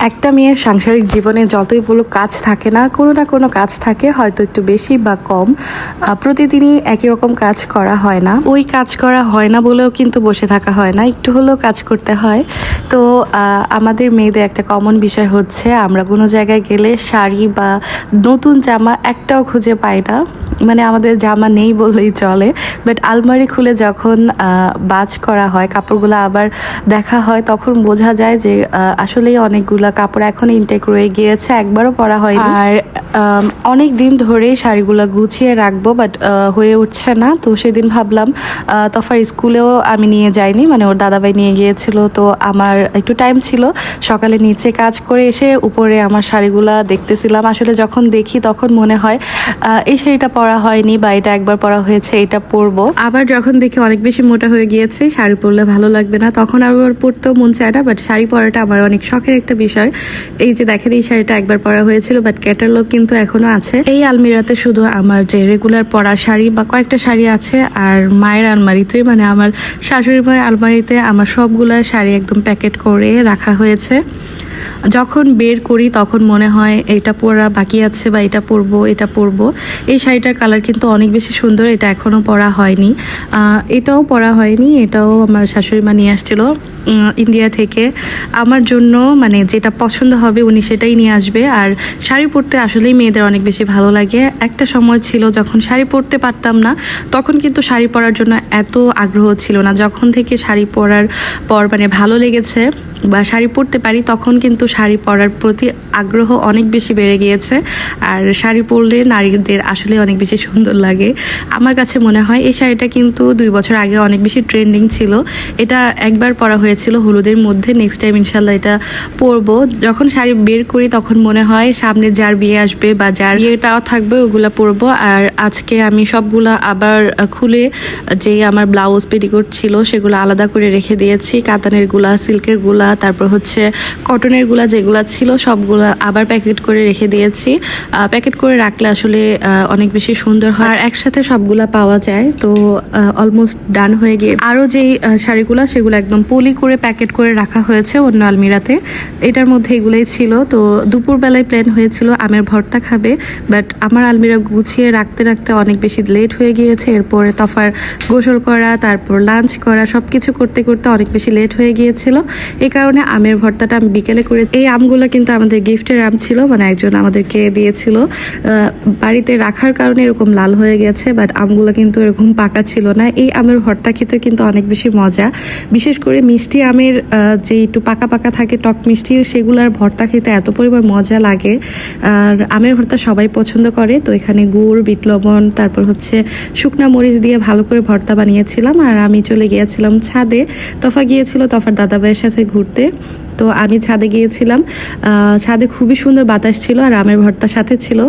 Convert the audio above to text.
একটা মেয়ের সাংসারিক জীবনে যতই বলো কাজ থাকে না কোনো কাজ থাকে, হয়তো একটু বেশি বা কম। প্রতিদিনই একই রকম কাজ করা হয় না। ওই কাজ করা হয় না বলেও কিন্তু বসে থাকা হয় না, একটু হলেও কাজ করতে হয়। তো আমাদের মেয়েদের একটা কমন বিষয় হচ্ছে আমরা কোনো জায়গায় গেলে শাড়ি বা নতুন জামা একটাও খুঁজে পাই না। মানে আমাদের জামা নেই বললেই চলে। বাট আলমারি খুলে যখন বাজ করা হয়, কাপড়গুলো আবার দেখা হয়, তখন বোঝা যায় যে আসলেই অনেকগুলা কাপড় এখন ইনটেক রয়ে গিয়েছে, একবারও পরা হয়নি। আর অনেক দিন ধরেই শাড়িগুলো গুছিয়ে রাখবো, বাট হয়ে উঠছে না। তো সেদিন ভাবলাম তফার স্কুলেও আমি নিয়ে যাইনি, মানে ওর দাদাভাই নিয়ে গিয়েছিল। তো আমার একটু টাইম ছিল, সকালে নিচে কাজ করে এসে উপরে আমার শাড়িগুলা দেখতেছিলাম। আসলে যখন দেখি তখন মনে হয় এই শাড়িটা পরা হয়নি বা এটা একবার পরা হয়েছে, এটা পরবো। আবার যখন দেখি অনেক বেশি মোটা হয়ে গিয়েছে, শাড়ি পরলে ভালো লাগবে না, তখন আবার পরতেও মন চায় না। বাট শাড়ি পরাটা আমার অনেক শখের একটা বিষয়। এই যে দেখেন, এই শাড়িটা একবার পরা হয়েছিল, বাট ক্যাটালগ কিন্তু এখনো আছে। এই আলমিরাতে শুধু আমার যে রেগুলার পরা শাড়ি বা কয়েকটা শাড়ি আছে, আর মায়ের আলমারিতে, মানে আমার শাশুড়ি মায়ের আলমারিতে আমার সবগুলা শাড়ি একদম প্যাকেট করে রাখা হয়েছে। যখন বের করি তখন মনে হয় এটা পরা বাকি আছে বা এটা পরবো। এই শাড়িটার কালার কিন্তু অনেক বেশি সুন্দর, এটা এখনও পরা হয়নি। এটাও পরা হয়নি, এটাও আমার শাশুড়ি মা নিয়ে আসছিল ইন্ডিয়া থেকে আমার জন্য। মানে যেটা পছন্দ হবে উনি সেটাই নিয়ে আসবে। আর শাড়ি পরতে আসলেই মেয়েদের অনেক বেশি ভালো লাগে। একটা সময় ছিল যখন শাড়ি পরতে পারতাম না, তখন কিন্তু শাড়ি পরার জন্য এত আগ্রহ ছিল না। যখন থেকে শাড়ি পরার পর মানে ভালো লেগেছে বা শাড়ি পরতে পারি, তখন কিন্তু শাড়ি পরার প্রতি আগ্রহ অনেক বেশি বেড়ে গিয়েছে। আর শাড়ি পরলে নারীদের আসলে অনেক বেশি সুন্দর লাগে আমার কাছে মনে হয়। এই শাড়িটা কিন্তু 2 বছর আগে অনেক বেশি ট্রেন্ডিং ছিল। এটা একবার পরা হয়েছিল হলুদের মধ্যে, নেক্সট টাইম ইনশাল্লাহ এটা পরবো। যখন শাড়ি বের করি তখন মনে হয় সামনে যার বিয়ে আসবে বা যার বিয়েটাও থাকবে ওগুলা পরবো। আর আজকে আমি সবগুলা আবার খুলে, যেই আমার ব্লাউজ পেটিকোট ছিল সেগুলো আলাদা করে রেখে দিয়েছি। কাতানের গুলা, সিল্কের গুলা, তারপর হচ্ছে কটনের গুলা যেগুলা ছিল সবগুলা আবার প্যাকেট করে রেখে দিয়েছি। প্যাকেট করে রাখলে আসলে অনেক বেশি সুন্দর হয় আর একসাথে সবগুলা পাওয়া যায়। তো অলমোস্ট ডান হয়ে গিয়ে আরও যেই শাড়িগুলা সেগুলো একদম পলি করে প্যাকেট করে রাখা হয়েছে অন্য আলমিরাতে। এটার মধ্যে এগুলোই ছিল। তো দুপুরবেলায় প্ল্যান হয়েছিল আমের ভর্তা খাবে, বাট আমার আলমিরা গুছিয়ে রাখতে রাখতে অনেক বেশি লেট হয়ে গিয়েছে। এরপরে তফার গোসল করা, তারপর লাঞ্চ করা, সব কিছু করতে করতে অনেক বেশি লেট হয়ে গিয়েছিল। এই কারণে আমের ভর্তাটা আমি বিকেলে করে। এই আমগুলো কিন্তু আমাদের গিফটের আম ছিল, মানে একজন আমাদেরকে দিয়েছিল। বাড়িতে রাখার কারণে এরকম লাল হয়ে গেছে, বাট আমগুলো কিন্তু এরকম পাকা ছিল না। এই আমের ভর্তা খেতে কিন্তু অনেক বেশি মজা, বিশেষ করে মিষ্টি আমের যে একটু পাকা পাকা থাকে টক মিষ্টি, সেগুলোর ভর্তা খেতে এত পরিমাণ মজা লাগে। আর আমের ভর্তা সবাই পছন্দ করে। তো এখানে গুড়, বিট লবণ, তারপর হচ্ছে শুকনা মরিচ দিয়ে ভালো করে ভর্তা বানিয়েছিলাম। আর আমি চলে গিয়েছিলাম ছাদে, তফা গিয়েছিল তফার দাদাভাইয়ের সাথে ঘুরতে। তো আমি ছাদে গিয়েছিলাম। ছাদে খুবই সুন্দর বাতাস ছিল আর আমের ভর্তা সাথে ছিল।